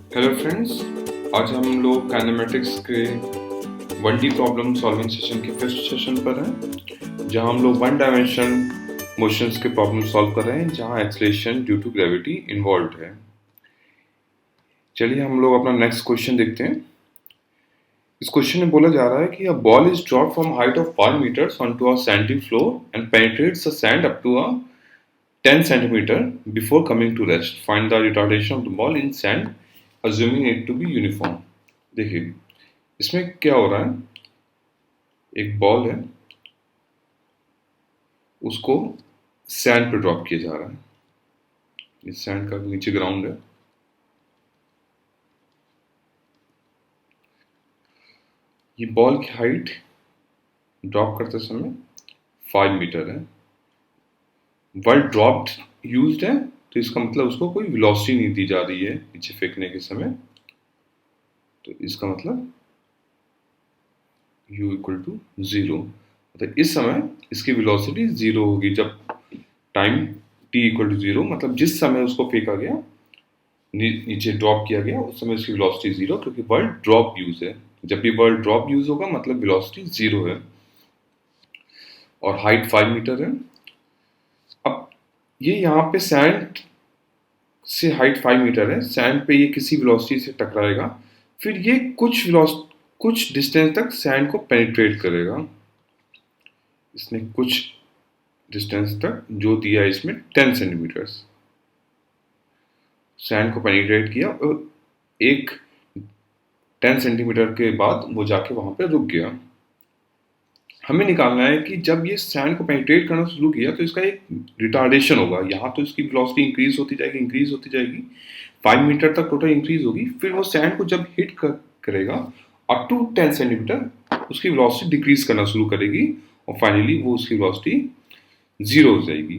Hello friends, आज हम लोग काइनेमेटिक्स के 1D प्रॉब्लम सॉल्विंग सेशन के फर्स्ट सेशन पर हैं, जहां हम लोग वन डायमेंशन मोशंस के प्रॉब्लम सॉल्व कर रहे हैं जहां acceleration due to gravity involve है। चलिए हम लोग अपना नेक्स्ट क्वेश्चन देखते हैं। इस क्वेश्चन में बोला जा रहा है कि a ball is drop from height of 5 meters on to a sandy floor and penetrates the sand up to a 10 centimeter before coming to rest. Find the retardation of the ball in sand, assuming it to be uniform. देखिए इसमें क्या हो रहा है, एक ball है, उसको sand पे ड्रॉप किया जा रहा है। इस सैंड का नीचे ग्राउंड है। ये बॉल की हाइट ड्रॉप करते समय 5 मीटर है। वर्ड ड्रॉप्ड यूज्ड है, तो इसका मतलब उसको कोई वेलोसिटी नहीं दी जा रही है नीचे फेंकने के समय। तो इसका मतलब u इक्वल टू 0, मतलब इस समय इसकी वेलोसिटी 0 होगी जब टाइम t इक्वल टू 0, मतलब जिस समय उसको फेंका गया, नीचे ड्रॉप किया गया, उस समय उसकी वेलोसिटी 0, क्योंकि वर्ड ड्रॉप यूज है। जब भी वर्ड ड्रॉप यूज होगा मतलब वेलोसिटी 0 है और हाइट 5 मीटर है। अब ये यहाँ पे सैंड से हाइट 5 मीटर है, सैंड पे ये किसी वेलोसिटी से टकराएगा, फिर ये कुछ डिस्टेंस तक सैंड को पेनिट्रेट करेगा। इसने कुछ डिस्टेंस तक जो दिया है इसमें 10 सेंटीमीटर्स सैंड को पेनिट्रेट किया और एक 10 सेंटीमीटर के बाद वो जाके वहां पे रुक गया। हमें निकालना है कि जब ये सैंड को पेनिट्रेट करना शुरू किया तो इसका एक रिटार्डेशन होगा। यहाँ तो इसकी वेलोसिटी इंक्रीज होती जाएगी 5 मीटर तक टोटल इंक्रीज होगी। फिर वो सैंड को जब हिट करेगा अप टू 10 सेंटीमीटर उसकी वेलोसिटी डिक्रीज करना शुरू करेगी और फाइनली वो उसकी वेलोसिटी 0 हो जाएगी।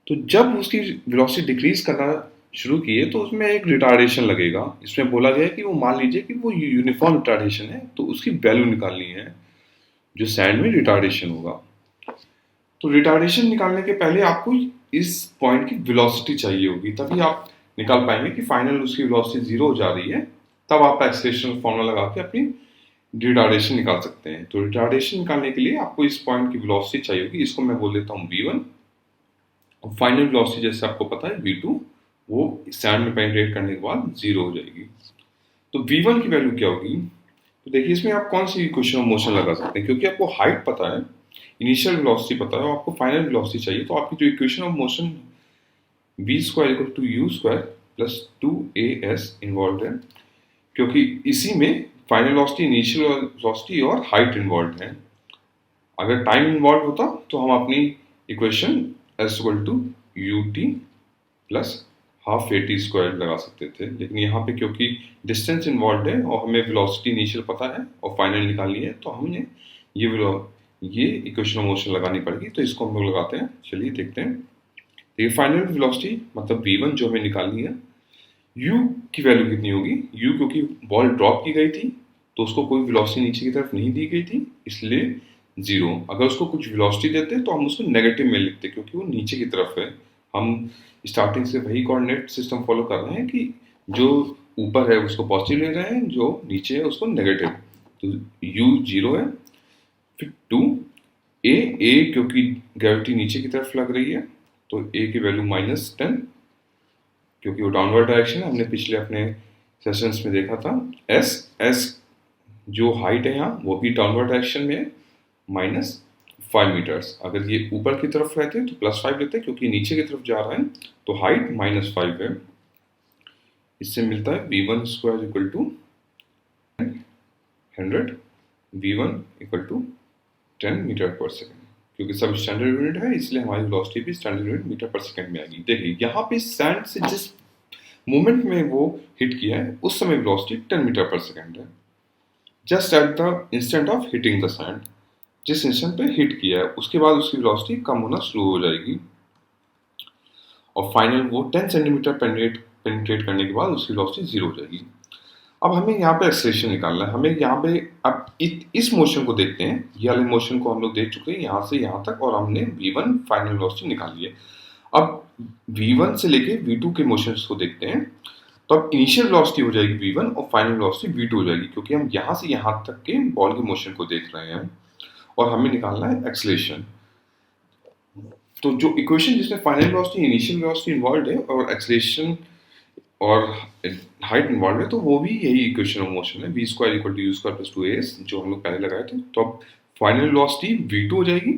तो जब उसकी वेलोसिटी डिक्रीज करना शुरू किए तो उसमें एक रिटार्डेशन लगेगा। इसमें बोला गया है कि वो मान लीजिए कि वो यूनिफॉर्म रिटार्डेशन है, तो उसकी वैल्यू निकालनी है जो सैंड में रिटार्डेशन होगा। तो रिटार्डेशन निकालने के पहले आपको इस पॉइंट की वेलोसिटी चाहिए होगी, तभी आप निकाल पाएंगे कि फाइनल उसकी वेलोसिटी 0 हो जा रही है। तब आप एक्सेलरेशन फॉर्मूला लगा के अपनी रिटार्डेशन निकाल सकते हैं। तो रिटार्डेशन निकालने के लिए आपको इस पॉइंट की वेलोसिटी चाहिए होगी। इसको मैं बोल देता हूँ v1 और फाइनल वेलोसिटी जैसे आपको पता है v2, वो सैंड में पेनिट्रेट करने के बाद 0 हो जाएगी। तो v1 की वैल्यू क्या होगी? तो देखिए इसमें आप कौन सी इक्वेशन ऑफ मोशन लगा सकते हैं, क्योंकि आपको हाइट पता है, इनिशियल वेलोसिटी पता है और आपको फाइनल वेलोसिटी चाहिए। तो आपकी जो equation of motion v square equal to u square plus 2as involve है, क्योंकि इसी में फाइनल वेलोसिटी, इनिशियल वेलोसिटी और हाइट इन्वॉल्व है। अगर टाइम इन्वॉल्व होता तो हम अपनी equation s equal to ut plus half A T square लगा सकते थे, लेकिन यहाँ पे क्योंकि डिस्टेंस इन्वॉल्व है और हमें वेलोसिटी इनिशियल पता है और फाइनल निकालनी है, तो हमने ये इक्वेशन ऑफ मोशन लगानी पड़ेगी। तो इसको हम लोग लगाते हैं। चलिए देखते हैं। तो ये फाइनल वेलोसिटी मतलब v1 जो हमें निकालनी है, u की वैल्यू कितनी होगी? u क्योंकि बॉल ड्रॉप की गई थी तो उसको कोई वेलोसिटी नीचे की तरफ नहीं दी गई थी, इसलिए 0। अगर उसको कुछ वेलोसिटी देते तो हम उसको नेगेटिव में लिखते, क्योंकि वो नीचे की तरफ है। हम स्टार्टिंग से वही कोऑर्डिनेट सिस्टम फॉलो कर रहे हैं कि जो ऊपर है उसको पॉजिटिव ले रहे हैं, जो नीचे है उसको नेगेटिव। तो u 0 है। फिर 2 a क्योंकि ग्रेविटी नीचे की तरफ लग रही है तो a की वैल्यू -10, क्योंकि वो डाउनवर्ड डायरेक्शन है, हमने पिछले अपने सेशंस में देखा था। s जो हाइट है यहाँ वो भी डाउनवर्ड डायरेक्शन में है, -5 मीटर्स। अगर ये ऊपर की तरफ रहते तो +5 लेते, क्योंकि नीचे की तरफ जा रहा है तो हाइट -5 है। इससे मिलता है v1 square equal to 100, v1 equal to 10 meter पर सेकेंड। क्योंकि सब स्टैंडर्ड यूनिट है इसलिए हमारी वेलोसिटी भी स्टैंडर्ड यूनिट मीटर पर सेकेंड में आएगी। देखिए यहाँ पे सैंड से जिस मोमेंट में वो हिट किया है उस समय वेलोसिटी 10 मीटर पर सेकेंड है। Just at the instant of hitting the sand, जिस इंस्टेंट पे हिट किया है उसके बाद उसकी वेलोसिटी कम होना शुरू हो जाएगी और फाइनल वो 10 सेंटीमीटर पेनिट्रेट करने के बाद उसकी वेलोसिटी 0 हो जाएगी। अब हमें यहाँ पे एक्सेलरेशन निकालना है। हमें यहाँ पे अब इस मोशन को देखते हैं। ये वाले मोशन को हम लोग देख चुके हैं यहाँ से यहाँ तक, और हमने v1 फाइनल वेलोसिटी निकाल ली है। अब v1 से लेके v2 के मोशंस को देखते हैं। तो अब इनिशियल वेलोसिटी हो जाएगी v1 और फाइनल वेलोसिटी v2 हो जाएगी, क्योंकि हम यहाँ से यहाँ तक के बॉल के मोशन को देख रहे हैं और हमें निकालना है एक्सेलरेशन। तो जो इक्वेशन जिसमें final velocity initial velocity involve है और एक्सेलरेशन और हाइट इन्वॉल्व है, तो वो भी यही इक्वेशन ऑफ मोशन है, v square equal to u square plus 2as, जो हम लोग पहले लगाए थे। तो अब फाइनल वेलोसिटी v2 हो जाएगी,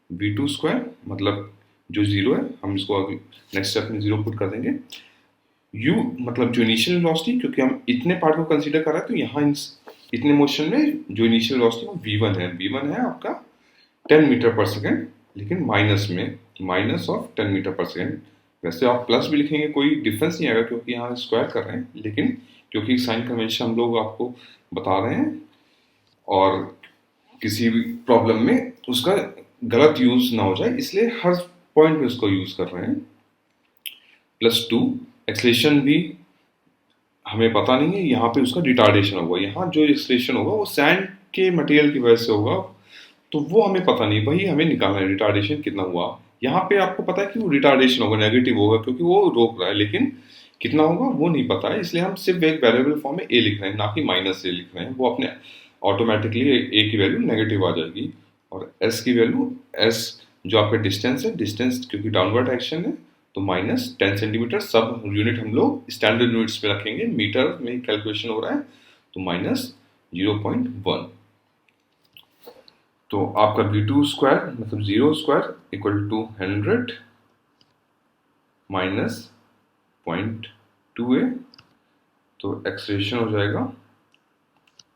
v2 स्क्वायर मतलब जो जीरो है, हम इसको नेक्स्ट स्टेप में जीरो पुट कर देंगे। u मतलब जो इनिशियल वेलोसिटी, क्योंकि हम इतने पार्ट को कंसीडर कर रहे हैं, तो यहाँ इतने मोशन में जो इनिशियल वेलोसिटी वो v1 है, v1 है आपका 10 मीटर पर सेकेंड, लेकिन माइनस में, माइनस ऑफ 10 मीटर पर सेकेंड। वैसे आप प्लस भी लिखेंगे कोई डिफरेंस नहीं आएगा, क्योंकि यहाँ स्क्वायर कर रहे हैं, लेकिन क्योंकि साइन कन्वेंशन हम लोग आपको बता रहे हैं और किसी भी प्रॉब्लम में उसका गलत यूज ना हो जाए, इसलिए हर पॉइंट में उसको यूज कर रहे हैं। प्लस 2 एक्सेलरेशन भी हमें पता नहीं है, यहाँ पे उसका रिटार्डेशन होगा, यहाँ जो एक्सेलरेशन होगा वो सैंड के मटेरियल की वजह से होगा, तो वो हमें पता नहीं, वही हमें निकालना है रिटार्डेशन कितना हुआ। यहाँ पे आपको पता है कि वो रिटार्डेशन होगा, नेगेटिव होगा, क्योंकि वो रोक रहा है, लेकिन कितना होगा वो नहीं पता है, इसलिए हम सिर्फ एक वेरिएबल फॉर्म में ए लिख रहे हैं, ना कि माइनस ए लिख रहे हैं। वो अपने ऑटोमेटिकली ए की वैल्यू नेगेटिव आ जाएगी और एस की वैल्यू, एस जो आपका डिस्टेंस है, डिस्टेंस क्योंकि डाउनवर्ड एक्शन है, तो माइनस 10 सेंटीमीटर, सब यूनिट हम लोग स्टैंडर्ड यूनिट्स में रखेंगे, मीटर में कैलकुलेशन हो रहा है, तो माइनस 0.1। तो आपका v2 स्क्वायर मतलब 0 square equal to 100 minus 0.2a, तो एक्सेलरेशन हो जाएगा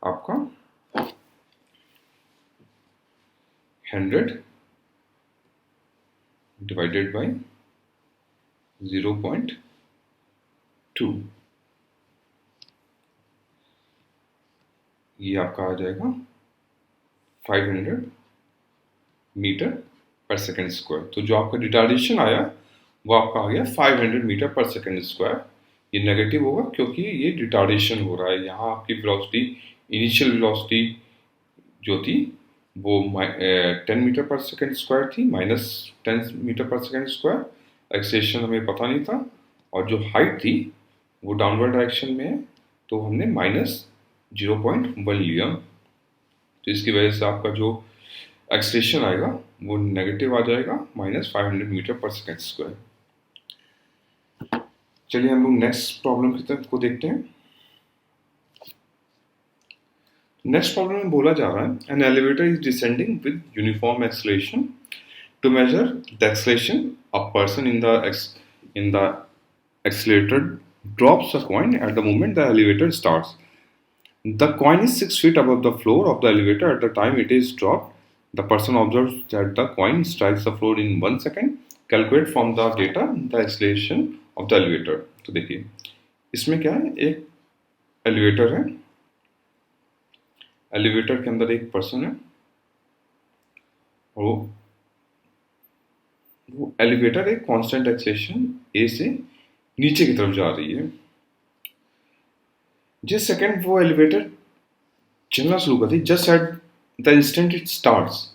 आपका 100 डिवाइडेड बाय 0.2, ये आपका आ जाएगा 500 मीटर पर सेकेंड स्क्वायर। तो जो आपका रिटार्डेशन आया वो आपका आ गया 500 मीटर पर सेकेंड स्क्वायर। ये नेगेटिव होगा क्योंकि ये रिटार्डेशन हो रहा है, यहाँ आपकी वेलोसिटी, इनिशियल वेलोसिटी जो थी वो 10 मीटर पर सेकेंड स्क्वायर थी, माइनस 10 मीटर पर सेकेंड स्क्वायर, एक्सेलरेशन हमें पता नहीं था, और जो हाइट थी वो डाउनवर्ड डायरेक्शन में है, तो हमने माइनस 0.1 लिया, तो इसकी वजह से आपका जो एक्सेलरेशन आएगा वो नेगेटिव आ जाएगा, माइनस 500 मीटर पर सेकेंड स्क्वायर। चलिए हम लोग नेक्स्ट प्रॉब्लम की तरफ को देखते हैं। नेक्स्ट प्रॉब्लम में बोला जा रहा है, an elevator is descending with uniform acceleration, to measure the acceleration a person in the accelerator drops a coin at the moment the elevator starts. The coin is 6 feet above the floor of the elevator at the time it is dropped. The person observes that the coin strikes the floor in 1 second. Calculate from the data the acceleration of the elevator. तो देखिए इसमें क्या है, एक elevator है, elevator के अंदर एक पर्सन है, वो एलिवेटर एक कांस्टेंट एक्सेलरेशन ए से नीचे की तरफ जा रही है। जिस सेकंड वो एलिवेटर चलना शुरू करती, just at the instant it starts,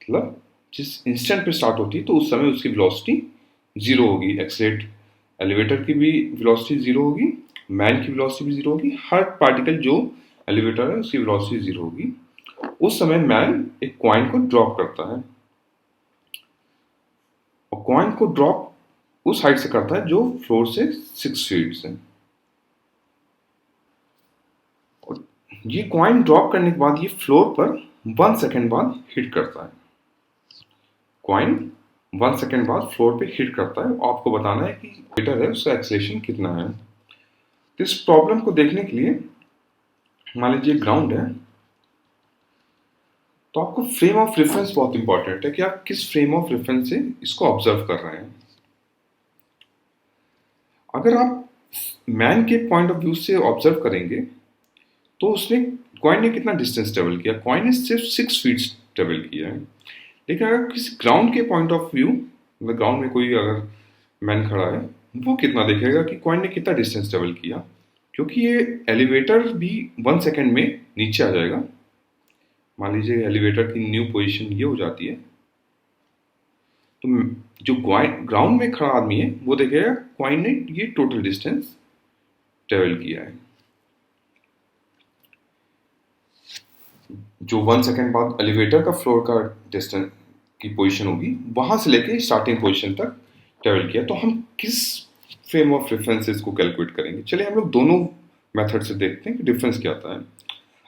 मतलब जिस इंस्टेंट पे स्टार्ट होती है तो उस समय उसकी वेलोसिटी जीरो होगी, एक्सेलरेट एलिवेटर की भी वेलोसिटी जीरो होगी, मैन की वेलोसिटी भी जीरो होगी, हर पार्टिकल जो एलिवेटर है उसकी वेलोसिटी जीरो होगी। उस समय मैन एक कॉइन को ड्रॉप करता है, और कॉइन को ड्रॉप उस हाइट से करता है जो फ्लोर से 6 फीट से। और ये कॉइन ड्रॉप करने के बाद ये फ्लोर पर 1 सेकेंड बाद हिट करता है, कॉइन 1 सेकेंड बाद फ्लोर पे हिट करता है। आपको बताना है कि एलिवेटर है उसका एक्सेलरेशन कितना है। तो इस प्रॉब्लम को देखने के लिए मान लीजिए ग्राउंड है, तो आपको फ्रेम ऑफ रेफरेंस बहुत इंपॉर्टेंट है कि आप किस फ्रेम ऑफ रेफरेंस से इसको ऑब्जर्व कर रहे हैं। अगर आप मैन के पॉइंट ऑफ व्यू से ऑब्जर्व करेंगे तो उसने कॉइन ने कितना डिस्टेंस ट्रेवल किया, कॉइन ने सिर्फ 6 फीट ट्रेवल किया है। लेकिन अगर किसी ग्राउंड के पॉइंट ऑफ व्यू, मतलब ग्राउंड में कोई अगर मैन खड़ा है, वो कितना देखेगा कि कॉइन ने कितना डिस्टेंस ट्रेवल किया, क्योंकि ये एलिवेटर भी 1 सेकेंड में नीचे आ जाएगा। मान लीजिए एलिवेटर की न्यू पोजीशन ये हो जाती है, तो जो ग्राउंड में खड़ा आदमी है वो देखेगा कॉइन ने ये टोटल डिस्टेंस ट्रेवल किया है। जो 1 सेकंड बाद एलिवेटर का फ्लोर का डिस्टेंस की पोजीशन होगी, वहां से लेके स्टार्टिंग पोजीशन तक ट्रेवल किया। तो हम किस फ्रेम ऑफ रेफरेंसेस को कैलकुलेट करेंगे? चलिए हम लोग दोनों मेथड से देखते हैं कि डिफरेंस क्या आता है।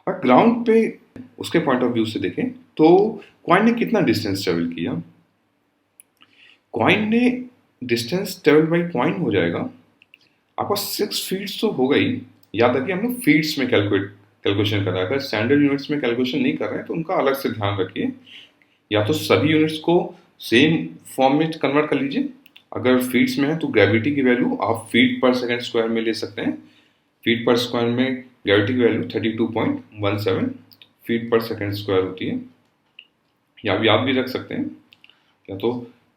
और ग्राउंड पे उसके पॉइंट ऑफ व्यू से देखें तो कॉइन ने कितना डिस्टेंस ट्रेवल किया? कॉइन ने डिस्टेंस ट्रेवल बाई कॉइन हो जाएगा आपका 6 फीट्स तो होगा ही। याद रखिए हम लोग फीट्स में कैलकुलेशन कर रहे हैं। अगर स्टैंडर्ड यूनिट्स में कैलकुलेशन नहीं कर रहे हैं तो उनका अलग से ध्यान रखिए। या तो सभी यूनिट्स को सेम फॉर्म में कन्वर्ट कर लीजिए। अगर फीट्स में है तो ग्रेविटी की वैल्यू आप फीट पर सेकेंड स्क्वायर में ले सकते हैं। फीट पर स्क्वायर में ग्रेविटी की वैल्यू 32.17 फीट पर सेकेंड स्क्वायर होती है। या आप याद भी रख सकते हैं, या तो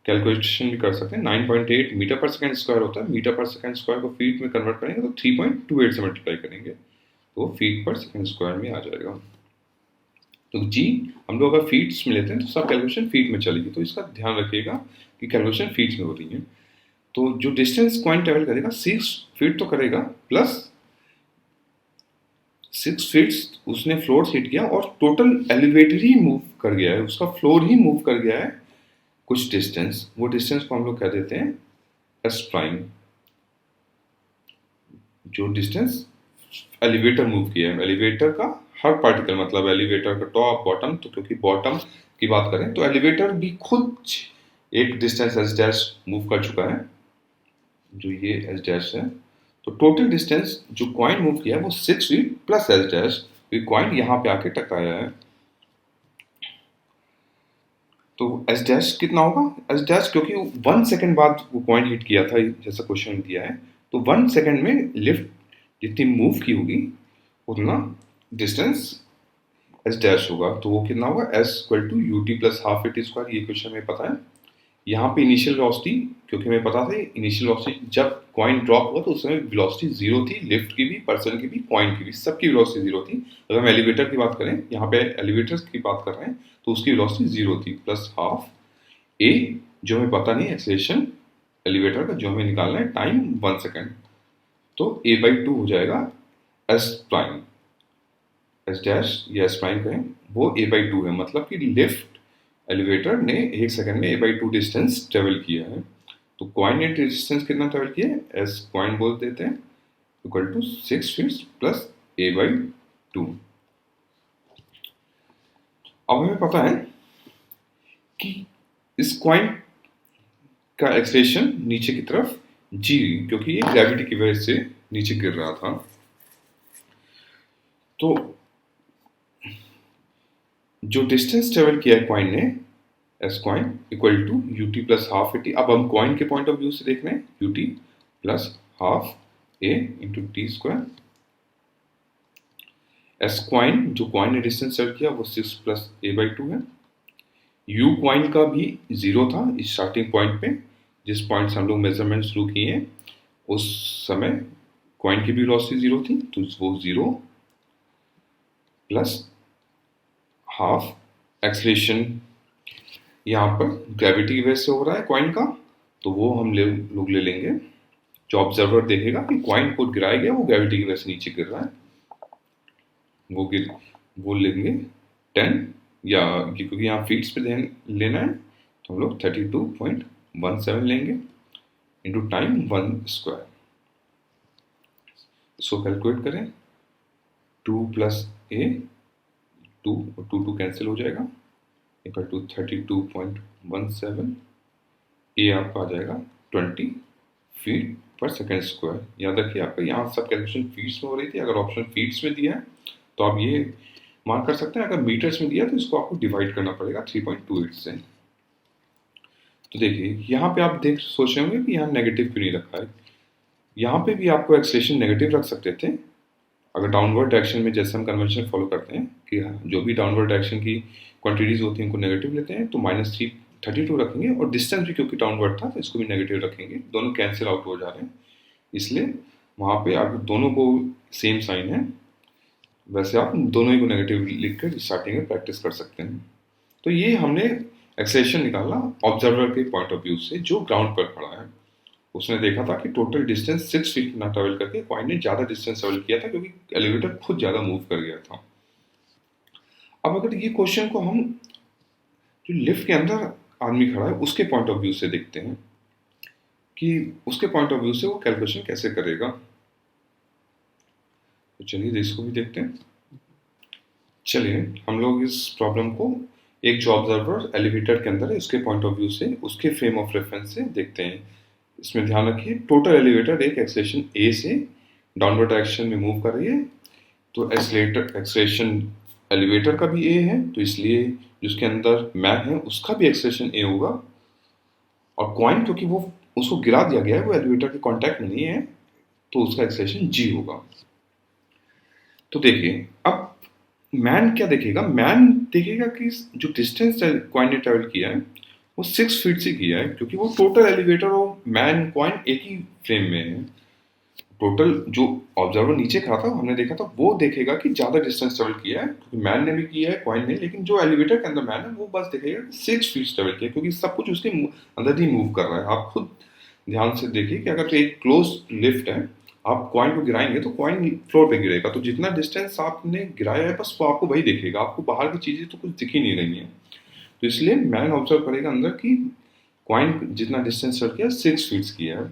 कैलकुलेशन भी कर सकते हैं। 9.8 मीटर पर सेकेंड स्क्वायर होता है। मीटर पर सेकेंड स्क्वायर को फीट में कन्वर्ट करेंगे तो 3.28 से मल्टीप्लाई करेंगे तो फीट पर सेकेंड स्क्वायर में आ जाएगा। तो जी हम लोग अगर फीट्स में लेते हैं तो सब कैलकुलेशन फीट में चलेगी। तो इसका ध्यान रखिएगा कि कैलकुलेशन फीट्स में हो रही है। तो जो डिस्टेंस कॉइन ट्रेवल करेगा 6 फीट तो करेगा, प्लस 6 फीट उसने फ्लोर से हिट किया और टोटल एलिवेटर ही मूव कर गया है, उसका फ्लोर ही मूव कर गया है कुछ डिस्टेंस। वो डिस्टेंस को हम लोग कह देते हैं एस प्राइम। जो डिस्टेंस एलिवेटर मूव किया है, एलिवेटर का हर पार्टिकल, मतलब एलिवेटर का टॉप बॉटम, तो क्योंकि बॉटम की बात करें तो एलिवेटर भी खुद एक डिस्टेंस एस डैश मूव कर चुका है, जो ये एस डैश है। तो टोटल डिस्टेंस जो कॉइन मूव किया है वो 6 feet plus S dash, coin यहाँ पे आके टकराया है। तो एस डैश कितना होगा? एस डैश क्योंकि 1 सेकंड बाद वो कॉइन हिट किया था जैसा क्वेश्चन दिया है, तो 1 सेकंड में लिफ्ट जितनी मूव की होगी उतना डिस्टेंस एस डैश होगा। तो वो कितना होगा? S equal to you T plus half A T square. ये क्वेश्चन में पता है। यहाँ पे इनिशियल वेलोसिटी, क्योंकि हमें पता था इनिशियल वेलोसिटी जब कॉइन ड्रॉप हुआ तो उस समय वेलोसिटी जीरो थी, लिफ्ट की भी, पर्सन की भी, कॉइन की भी, सबकी वेलोसिटी जीरो थी। अगर हम एलिवेटर की बात करें, यहाँ पे एलिवेटर की बात कर रहे हैं, तो उसकी वेलोसिटी जीरो थी, प्लस हाफ ए जो हमें पता नहीं एक्सेलरेशन एलिवेटर का, जो हमें निकालना है टाइम 1 सेकेंड, तो ए बाई टू हो जाएगा एस प्राइम। एस डैश या एस प्राइम कहें, वो ए बाई टू है, मतलब कि लिफ्ट एलिवेटर ने 1 सेकंड में ए बाई टू डिस्टेंस ट्रेवल किया है। तो कॉइन ने डिस्टेंस कितना ट्रेवल किया है? एस कॉइन बोल देते हैं, equal to 6 feet plus A by two. अब हमें पता है कि इस कॉइन का एक्सेलरेशन नीचे की तरफ जी, क्योंकि ये ग्रेविटी की वजह से नीचे गिर रहा था। तो जो डिस्टेंस ट्रेवल किया है कॉइन ने, S coin equal to you T plus half A T. अब हम कॉइन के पॉइंट ऑफ व्यू से देख रहे हैं, you T plus half A into T square. S coin, जो कॉइन ने डिस्टेंस ट्रेवल किया वो 6 प्लस ए बाई टू है। यू कॉइन का भी जीरो था इस स्टार्टिंग पॉइंट पे, जिस पॉइंट से हम लोग मेजरमेंट शुरू किए हैं उस समय कॉइन की भी वेलोसिटी जीरो थी, तो वो जीरो प्लस हाफ एक्सलेशन यहाँ पर ग्रेविटी की वजह से हो रहा है कॉइन का, तो वो हम लोग ले लेंगे। जो ऑब्जर्वर देखेगा कि कॉइन को गिराया गया वो ग्रेविटी की वजह से नीचे गिर रहा है, वो लेंगे 10, या क्योंकि यहाँ फीट्स पे ध्यान लेना है तो हम लोग 32.17 लेंगे इंटू टाइम 1 स्क्वायर। इसको कैलकुलेट करें, 2 प्लस ए, 2 और 2 कैंसिल हो जाएगा, इक्वल टू 32.17। ए आपका आ जाएगा 20 फीट पर सेकेंड स्क्वायर। याद रखिए आपका यहाँ सब कैलकुलेशन फीट्स में हो रही थी। अगर ऑप्शन फीट्स में दिया है तो आप ये मार्क कर सकते हैं, अगर मीटर्स में दिया तो इसको आपको डिवाइड करना पड़ेगा 3.28 से। तो देखिए यहाँ पे आप सोच रहे होंगे कि यहाँ नेगेटिव क्यों नहीं रखा है। यहाँ पे भी आपको एक्सेलरेशन नेगेटिव रख सकते थे अगर डाउनवर्ड डायरेक्शन में, जैसे हम कन्वेंशन फॉलो करते हैं कि जो भी डाउनवर्ड डायरेक्शन की क्वांटिटीज होती हैं उनको नेगेटिव लेते हैं, तो -32 रखेंगे, और डिस्टेंस भी क्योंकि डाउनवर्ड था तो इसको भी नेगेटिव रखेंगे। दोनों कैंसिल आउट हो जा रहे हैं, इसलिए वहाँ पे आप दोनों को सेम साइन है, वैसे आप दोनों ही को नेगेटिव लिख कर स्टार्टिंग में प्रैक्टिस कर सकते हैं। तो ये हमने एक्सेलरेशन निकाला ऑब्जर्वर के पॉइंट ऑफ व्यू से जो ग्राउंड पर खड़ा है। उसने देखा था कि टोटल डिस्टेंस 6 फीट ना ट्रेवल करके कॉइन ने ज़्यादा डिस्टेंस ट्रेवल किया था क्योंकि एलिवेटर खुद ज़्यादा मूव कर गया था। अब अगर ये क्वेश्चन को हम जो लिफ्ट के अंदर आदमी खड़ा है उसके पॉइंट ऑफ व्यू से देखते हैं कि उसके पॉइंट ऑफ व्यू से वो कैलकुलेशन कैसे करेगा। तो चलिए इसको भी देखते हैं। चलिए हम लोग इस प्रॉब्लम को एक जो ऑब्जर्वर एलिवेटर के अंदर है उसके पॉइंट ऑफ व्यू से, उसके फ्रेम ऑफ रेफरेंस से देखते हैं। इसमें ध्यान रखिए टोटल एलिवेटर एक एक्सेलेरेशन ए से डाउनवर्ड डायरेक्शन में मूव कर रही है, तो एक्सेलेरेशन एलिवेटर का भी ए है, तो इसलिए जिसके अंदर मैन है उसका भी एक्सेलेरेशन ए होगा। और कॉइन क्योंकि वो उसको गिरा दिया गया है, वो एलिवेटर के कांटेक्ट में नहीं है, तो उसका एक्सेलेरेशन जी होगा। तो देखिए अब मैन क्या देखेगा, मैन देखेगा कि जो डिस्टेंस कॉइन ने ट्रेवल किया है वो 6 फीट से किया है, क्योंकि वो टोटल एलिवेटर और मैन कॉइन एक ही फ्रेम में है। टोटल जो ऑब्जर्वर नीचे खड़ा था हमने देखा था वो देखेगा कि ज़्यादा डिस्टेंस ट्रेवल किया है, क्योंकि मैन ने भी किया है कॉइन ने, लेकिन जो एलिवेटर के अंदर मैन है वो बस देखेगा 6 फीट ट्रेवल किया, क्योंकि सब कुछ उसके अंदर ही मूव कर रहा है। आप खुद ध्यान से देखिए कि अगर तो एक क्लोज लिफ्ट है, आप कॉइन को गिराएंगे तो कॉइन फ्लोर पे गिरेगा, तो जितना डिस्टेंस आपने गिराया है बस वो आपको वही दिखेगा, आपको बाहर की चीज़ें तो कुछ दिख ही नहीं रही हैं। तो इसलिए मैन ऑब्जर्व करेगा अंदर की कॉइन जितना डिस्टेंस चढ़ किया 6 फीट किया है।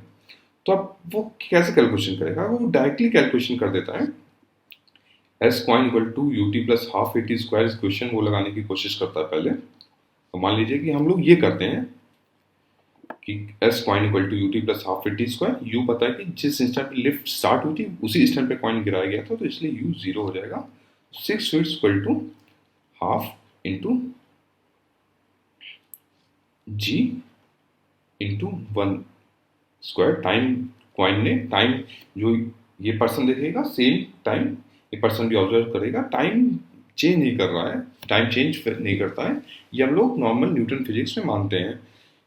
तो अब वो कैसे कैलकुलेशन करेगा, वो डायरेक्टली कैलकुलेशन कर देता है। S coin equal to you T plus half A T square equation वो लगाने की कोशिश करता है पहले। तो मान लीजिए कि हम लोग ये करते हैं कि S coin equal to you T plus half A T square, U पता है कि जिस इंस्टेंट पे लिफ्ट स्टार्ट हुई थी उसी इंस्टेंट पे कॉइन गिराया गया था, तो इसलिए यू 0 हो जाएगा। 6 feet equal to half into G into 1 square time coin ने टाइम जो ये पर्सन देखेगा सेम टाइम ये पर्सन भी ऑब्जर्व करेगा, टाइम चेंज नहीं कर रहा है, टाइम चेंज नहीं करता है, ये हम लोग नॉर्मल न्यूटन फिजिक्स में मानते हैं।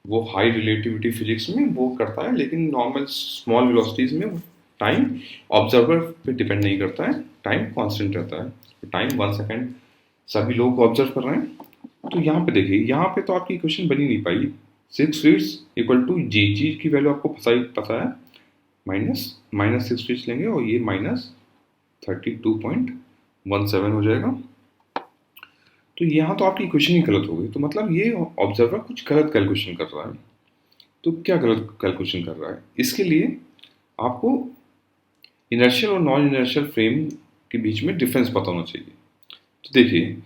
वो हाई रिलेटिविटी फिजिक्स में वो करता है, लेकिन नॉर्मल स्मॉल वेलोसिटीज में टाइम ऑब्जर्वर पे डिपेंड नहीं करता है, टाइम कांस्टेंट रहता है। तो टाइम 1 सेकेंड सभी लोग ऑब्जर्व कर रहे हैं। तो यहाँ पे देखिए, यहाँ पे तो आपकी इक्वेशन बनी नहीं पाई। 6 फीट्स इक्वल टू जी, जी की वैल्यू आपको पता है, माइनस 6 फीट्स लेंगे और ये माइनस 32.17 हो जाएगा। तो यहाँ तो आपकी इक्वेशन ही गलत हो गई, तो मतलब ये ऑब्जर्वर कुछ गलत कैलकुलेशन कर रहा है। तो क्या गलत कैलकुलेशन कर रहा है, इसके लिए आपको इनर्शियल और नॉन इनर्शियल फ्रेम के बीच में डिफरेंस पता होना चाहिए। तो देखिए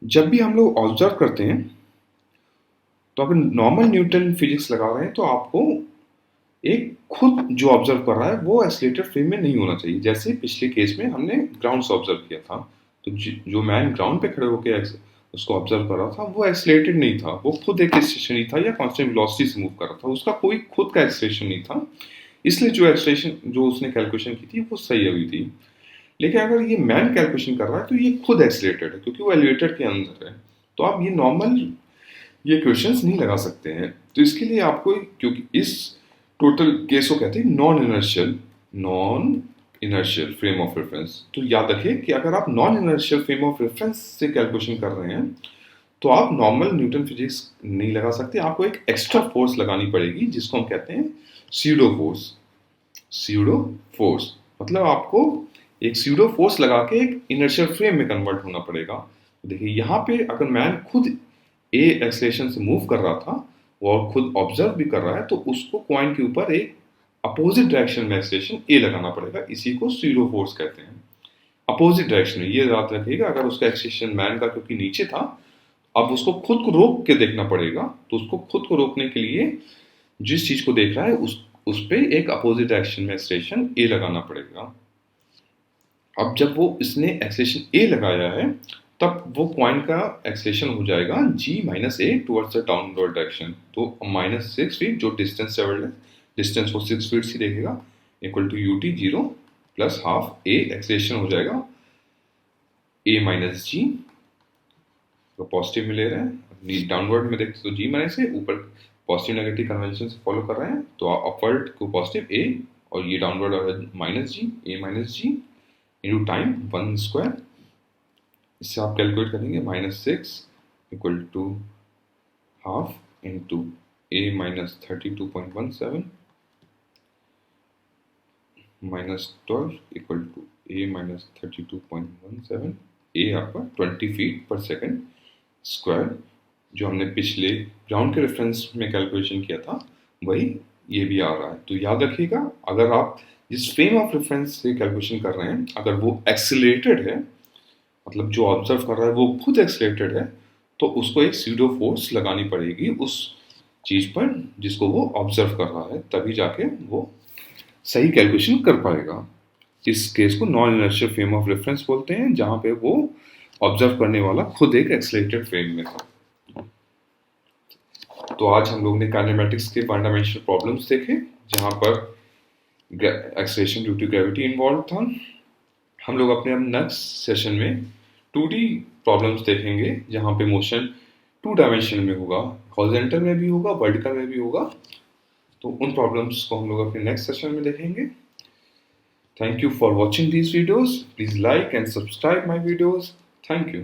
जब भी हम लोग ऑब्जर्व करते हैं तो अगर नॉर्मल न्यूटन फिजिक्स लगा रहे हैं तो आपको एक खुद जो ऑब्जर्व कर रहा है वो एक्सीलरेटर फ्रेम में नहीं होना चाहिए। जैसे पिछले केस में हमने ग्राउंड से ऑब्जर्व किया था, तो जो मैन ग्राउंड पे खड़े होकर उसको ऑब्जर्व कर रहा था वो एक्सीलरेटेड नहीं था, वो खुद एक स्टेशनरी था या कांस्टेंट वेलोसिटी से मूव कर रहा था, उसका कोई खुद का एक्सीलरेशन नहीं था, इसलिए जो एक्सीलरेशन जो उसने कैलकुलेशन की थी वो सही हुई थी। लेकिन अगर ये मैन कैलकुलेशन कर रहा है तो ये खुद एक्सीलरेटेड है क्योंकि वो एलिवेटर के अंदर है, तो आप ये नॉर्मल ये क्वेश्चंस नहीं लगा सकते हैं। तो इसके लिए आपको, क्योंकि इस टोटल केस को कहते हैं non inertial frame of reference, तो याद रखिए कि अगर आप non inertial frame of reference से कैलकुलेशन कर रहे हैं तो आप नॉर्मल न्यूटन फिजिक्स नहीं लगा सकते, आपको एक एक्स्ट्रा फोर्स लगानी पड़ेगी जिसको हम कहते हैं स्यूडो फोर्स। स्यूडो फोर्स मतलब आपको एक स्यूडो फोर्स लगा के एक इनर्शियल फ्रेम में कन्वर्ट होना पड़ेगा। देखिए यहाँ पे अगर मैन खुद ए एक्सेलेरेशन से मूव कर रहा था और खुद ऑब्जर्व भी कर रहा है, तो उसको कॉइन के ऊपर एक अपोजिट डायरेक्शन में एक्सेलेरेशन ए लगाना पड़ेगा, इसी को स्यूडो फोर्स कहते हैं। अपोजिट डायरेक्शन में, ये याद रखिएगा, अगर उसका एक्सेलेरेशन मैन का क्योंकि नीचे था, अब उसको खुद को रोक के देखना पड़ेगा, तो उसको खुद को रोकने के लिए जिस चीज को देख रहा है उस पे एक अपोजिट डायरेक्शन में एक्सेलेरेशन ए लगाना पड़ेगा। अब जब वो इसने एक्सेलेरेशन ए लगाया है तब वो कॉइन का एक्सेलेरेशन हो जाएगा g minus a towards the downward direction. तो माइनस 6 फीट जो डिस्टेंस ट्रेवल्ड है, डिस्टेंस वो 6 फीट ही देखेगा, equal to you t 0 plus half a acceleration हो जाएगा ए माइनस जी, तो पॉजिटिव में ले रहे हैं, डाउनवर्ड में देखते तो जी माइनस ए, ऊपर पॉजिटिव नेगेटिव कन्वेंशन से फॉलो कर रहे हैं, तो अपवर्ड को पॉजिटिव ए और ये downward minus G, A minus G into time 1 square. इससे आप कैलकुलेट करेंगे -6 equal to half into A minus 32.17 -12 equal to a minus 32.17, a आपका 20 फीट पर सेकेंड स्क्वायर, जो हमने पिछले ग्राउंड के रेफरेंस में कैलकुलेशन किया था वही ये भी आ रहा है। तो याद रखिएगा, अगर आप जिस फ्रेम ऑफ रेफरेंस से कैलकुलेशन कर रहे हैं अगर वो एक्सीलरेटेड है, मतलब जो ऑब्जर्व कर रहा है वो खुद एक्सीलरेटेड है, तो उसको एक सीडो फोर्स लगानी पड़ेगी उस चीज़ पर जिसको वो ऑब्जर्व कर रहा है, तभी जाके वो सही कैलकुलेशन कर पाएगा। इस केस को non inertial frame of reference बोलते हैं, जहाँ पे वो ऑब्जर्व करने वाला खुद एक एक्सीलरेटेड फ्रेम में था। तो आज हम लोग ने काइनेमेटिक्स के फंडामेंटल प्रॉब्लम्स देखे, जहाँ पर acceleration due to gravity involve था। हम लोग अपने अब नेक्स्ट सेशन में 2D प्रॉब्लम्स देखेंगे, जहाँ पे मोशन 2 डायमेंशन में होगा, हॉरिजॉन्टल में भी होगा, वर्टिकल में भी होगा। तो उन प्रॉब्लम्स को हम लोग अपने नेक्स्ट सेशन में देखेंगे। Thank you for watching these videos. Please like and subscribe my videos. Thank you.